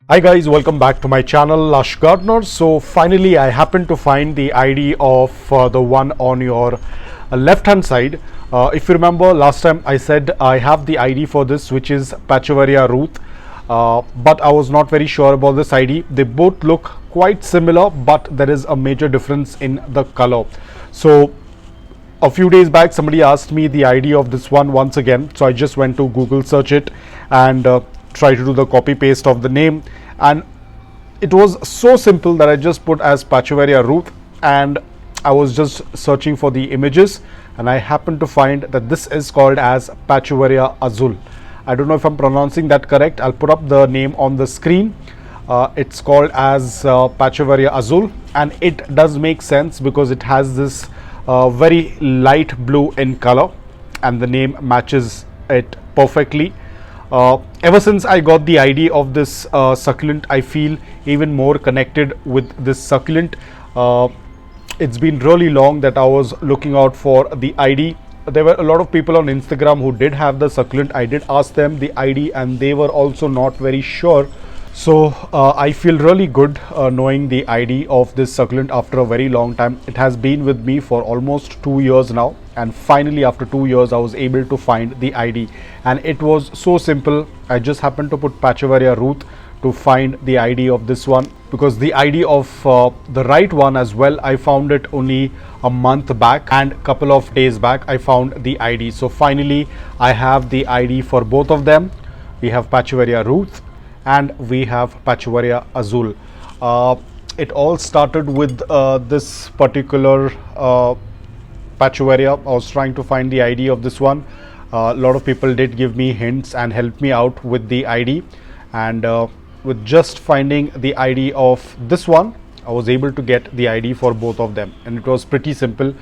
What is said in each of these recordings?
Hi guys, welcome back to my channel Lush Gardener. So finally I happened to find the ID of the one on your left hand side. If you remember, last time I said I have the ID for this, which is Pachovaria Ruth, but I was not very sure about this ID. They both look quite similar, but there is a major difference in the color. So a few days back somebody asked me the ID of this one once again, so I just went to Google search it and try to do the copy paste of the name, and it was so simple that I just put as Pachovaria Ruth, and I was just searching for the images and I happened to find that this is called as Pachovaria Azul. I don't know if I'm pronouncing that correct. I'll put up the name on the screen. It's called as Pachovaria Azul, and it does make sense because it has this very light blue in color and the name matches it perfectly. Ever since I got the ID of this succulent, I feel even more connected with this succulent. It's been really long that I was looking out for the ID. There were a lot of people on Instagram who did have the succulent. I did ask them the ID and they were also not very sure. So I feel really good knowing the ID of this succulent after a very long time. It has been with me for almost 2 years now, and finally after 2 years I was able to find the ID, and it was so simple. I just happened to put Pachovaria Ruth to find the ID of this one, because the ID of the right one as well, I found it only a month back, and couple of days back I found the ID. So finally I have the ID for both of them. We have Pachovaria Ruth and we have Pachovaria Azul. It all started with this particular Pachovaria. I was trying to find the ID of this one. A lot of people did give me hints and help me out with the ID, and with just finding the ID of this one, I was able to get the ID for both of them, and it was pretty simple.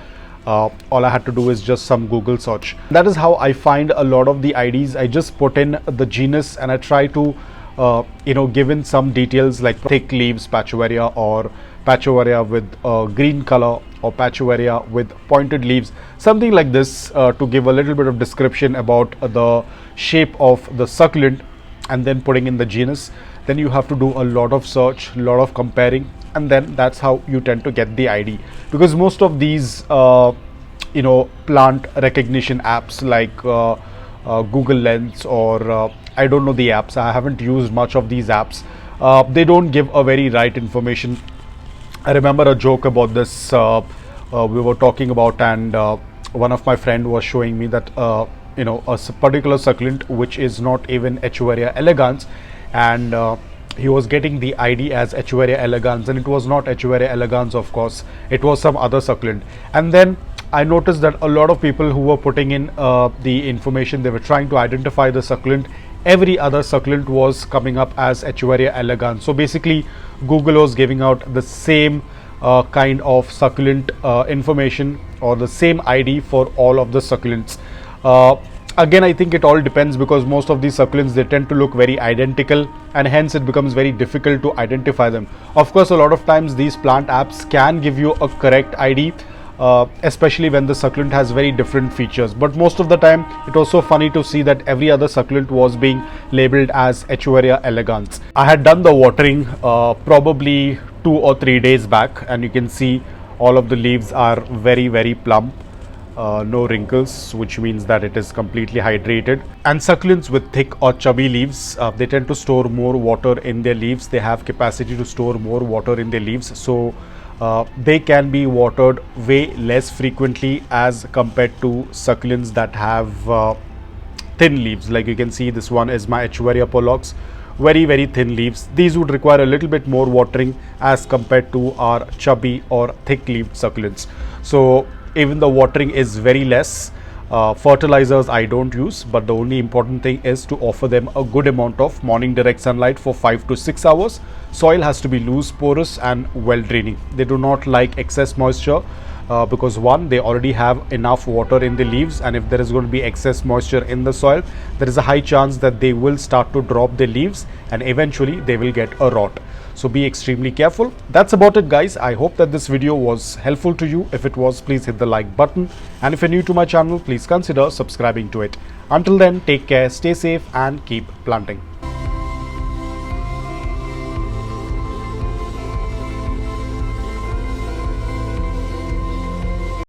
All I had to do is just some Google search. That is how I find a lot of the IDs. I just put in the genus and I try to give in some details like thick leaves Pachovaria, or Pachovaria with green color, or Pachovaria with pointed leaves, something like this, to give a little bit of description about the shape of the succulent, and then putting in the genus. Then you have to do a lot of search, a lot of comparing, and then that's how you tend to get the ID. Because most of these plant recognition apps like Google Lens, or I don't know the apps, I haven't used much of these apps, they don't give a very right information. I remember a joke about this. We were talking about, and one of my friend was showing me that a particular succulent which is not even Echeveria elegans, and he was getting the ID as Echeveria elegans, and it was not Echeveria elegans, of course, it was some other succulent. And then I noticed that a lot of people who were putting in the information, they were trying to identify the succulent. Every other succulent was coming up as Echeveria elegans. So basically Google was giving out the same kind of succulent information, or the same ID for all of the succulents. Again, I think it all depends, because most of these succulents, they tend to look very identical, and hence it becomes very difficult to identify them. Of course, a lot of times these plant apps can give you a correct ID, especially when the succulent has very different features, but most of the time it was so funny to see that every other succulent was being labeled as Echeveria elegans. I had done the watering probably 2 or 3 days back, and you can see all of the leaves are very, very plump. No wrinkles, which means that it is completely hydrated. And succulents with thick or chubby leaves, they tend to store more water in their leaves. They have capacity to store more water in their leaves, so they can be watered way less frequently as compared to succulents that have thin leaves. Like you can see, this one is my Echeveria Pollux, very, very thin leaves. These would require a little bit more watering as compared to our chubby or thick leaved succulents. So even the watering is very less. Fertilizers I don't use, but the only important thing is to offer them a good amount of morning direct sunlight for 5 to 6 hours. Soil has to be loose, porous and well draining. They do not like excess moisture, because one, they already have enough water in the leaves, and if there is going to be excess moisture in the soil, there is a high chance that they will start to drop the leaves and eventually they will get a rot. So be extremely careful. That's about it, guys. I hope that this video was helpful to you. If it was, please hit the like button, and if you're new to my channel, please consider subscribing to it. Until then, take care, stay safe, and keep planting.